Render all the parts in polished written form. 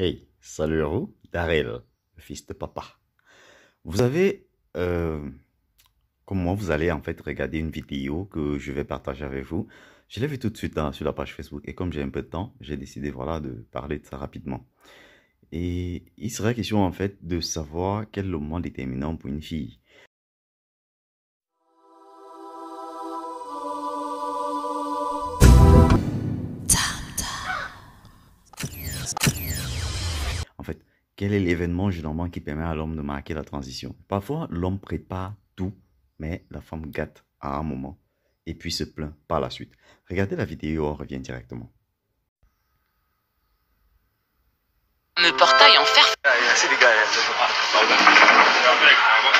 Hey, salut à vous, Daryl, le fils de papa. Vous avez, comme moi, vous allez en fait regarder une vidéo que je vais partager avec vous. Je l'ai vu tout de suite sur la page Facebook et comme j'ai un peu de temps, j'ai décidé voilà de parler de ça rapidement. Et il serait question en fait de savoir quel est le moment déterminant pour une fille. En fait, quel est l'événement généralement qui permet à l'homme de marquer la transition? Parfois, l'homme prépare tout, mais la femme gâte à un moment et puis se plaint par la suite. Regardez la vidéo, on revient directement. Me portail en fer. C'est des gars.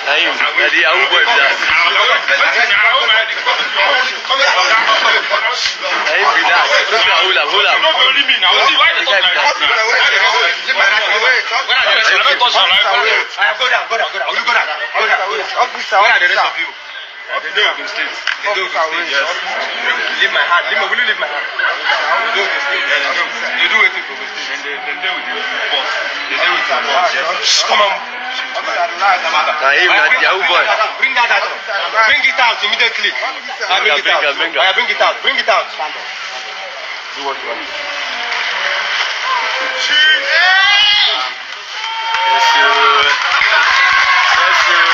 Allez, à où boy bien. Allez, relax. Roule up. They know Ogun State. They know Ogun State, yes. Leave my hand. Will you leave my hand? They know Ogun State. Yeah, they know. They do anything for Ogun State. And they deal with the boss. They deal with the boss, yes. Come on. Now, him, Yahoo boy. Bring that out. Bring it out immediately. Bring it out. Bring it out. Bring it out. Do what you want. Yes, sir. Yes, sir.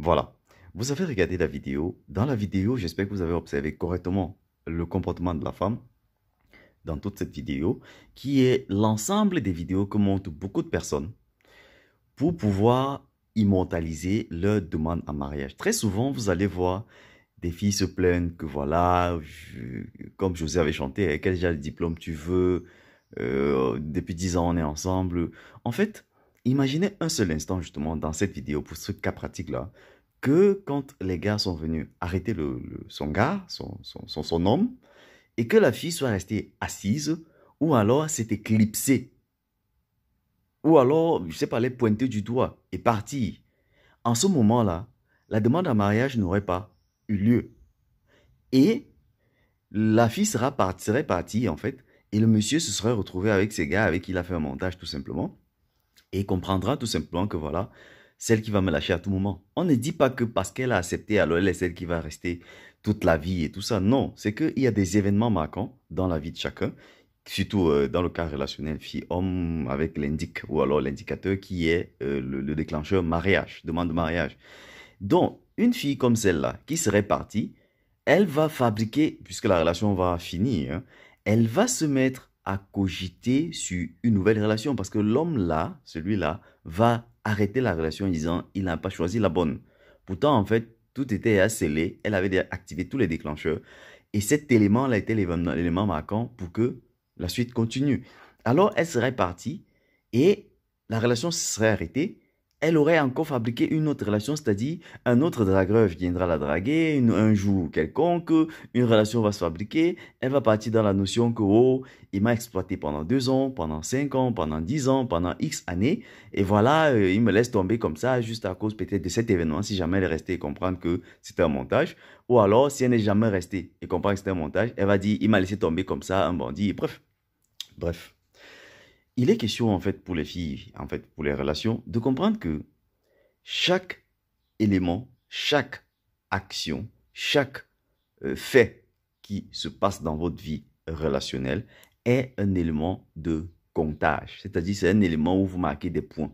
Voilà, vous avez regardé la vidéo. Dans la vidéo, j'espère que vous avez observé correctement le comportement de la femme dans toute cette vidéo, qui est l'ensemble des vidéos que montrent beaucoup de personnes pour pouvoir immortaliser leur demande en mariage. Très souvent, vous allez voir des filles se plaignent que voilà, comme José avait chanté, quel genre de diplôme tu veux, depuis 10 ans on est ensemble. En fait, imaginez un seul instant justement dans cette vidéo pour ce cas pratique-là, que quand les gars sont venus arrêter son gars, son homme, et que la fille soit restée assise, ou alors s'est éclipsée, ou alors, je sais pas, les pointer du doigt et partir. En ce moment-là, la demande en mariage n'aurait pas eu lieu. Et la fille serait partie, en fait, et le monsieur se serait retrouvé avec ces gars avec qui il a fait un montage, tout simplement, et comprendra tout simplement que voilà, celle qui va me lâcher à tout moment. On ne dit pas que parce qu'elle a accepté, alors elle est celle qui va rester toute la vie et tout ça. Non, c'est qu'il y a des événements marquants dans la vie de chacun, surtout dans le cas relationnel fille-homme avec l'indic ou alors l'indicateur qui est le déclencheur mariage, demande de mariage. Donc, une fille comme celle-là qui serait partie, elle va fabriquer, puisque la relation va finir, hein, elle va se mettre à cogiter sur une nouvelle relation parce que l'homme là, celui-là, va arrêter la relation en disant il n'a pas choisi la bonne. Pourtant, en fait, tout était scellé, elle avait activé tous les déclencheurs et cet élément-là était l'élément marquant pour que la suite continue. Alors, elle serait partie et la relation se serait arrêtée. Elle aurait encore fabriqué une autre relation, c'est-à-dire un autre dragueur viendra la draguer un jour quelconque, une relation va se fabriquer, elle va partir dans la notion que oh, il m'a exploité pendant 2 ans, pendant 5 ans, pendant 10 ans, pendant X années, et voilà, il me laisse tomber comme ça juste à cause peut-être de cet événement, si jamais elle est restée et comprendre que c'était un montage, ou alors si elle n'est jamais restée et comprend que c'était un montage, elle va dire il m'a laissé tomber comme ça, un bandit, bref. Il est question, en fait, pour les filles, en fait, pour les relations, de comprendre que chaque élément, chaque action, chaque fait qui se passe dans votre vie relationnelle est un élément de comptage. C'est-à-dire, c'est un élément où vous marquez des points.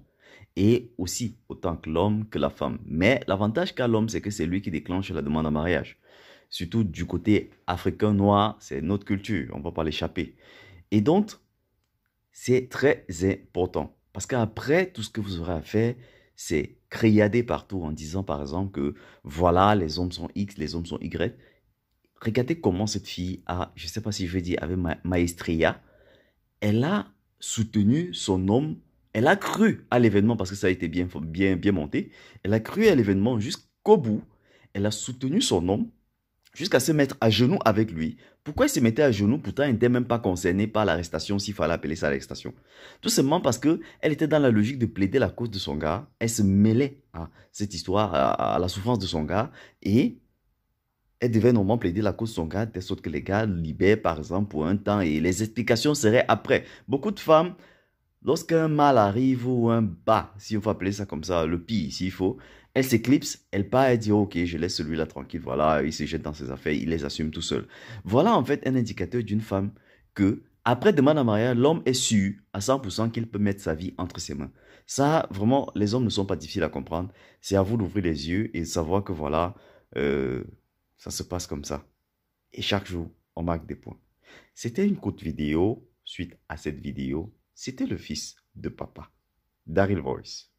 Et aussi, autant que l'homme que la femme. Mais l'avantage qu'a l'homme, c'est que c'est lui qui déclenche la demande en mariage. Surtout du côté africain noir, c'est notre culture, on ne va pas l'échapper. Et donc, c'est très important. Parce qu'après, tout ce que vous aurez à faire, c'est criader partout en disant par exemple que voilà, les hommes sont X, les hommes sont Y. Regardez comment cette fille a, je ne sais pas si je vais dire avec maestria, elle a soutenu son homme, elle a cru à l'événement parce que ça a été bien monté, elle a cru à l'événement jusqu'au bout, elle a soutenu son homme jusqu'à se mettre à genoux avec lui. Pourquoi il se mettait à genoux? Pourtant, il n'était même pas concerné par l'arrestation, s'il fallait appeler ça l'arrestation. Tout simplement parce qu'elle était dans la logique de plaider la cause de son gars. Elle se mêlait à cette histoire, à la souffrance de son gars. Et elle devait normalement plaider la cause de son gars, de sorte que les gars libèrent, par exemple, pour un temps. Et les explications seraient après. Beaucoup de femmes, lorsqu'un mal arrive ou un bas, si on peut appeler ça comme ça, le pire, s'il faut, elle s'éclipse, elle part et dit ok, je laisse celui-là tranquille, voilà, il se jette dans ses affaires, il les assume tout seul. Voilà en fait un indicateur d'une femme que, après demande en mariage, l'homme est sûr à 100% qu'il peut mettre sa vie entre ses mains. Ça, vraiment, les hommes ne sont pas difficiles à comprendre. C'est à vous d'ouvrir les yeux et de savoir que voilà, ça se passe comme ça. Et chaque jour, on marque des points. C'était une courte vidéo. Suite à cette vidéo, c'était le fils de papa, Daryl Voice.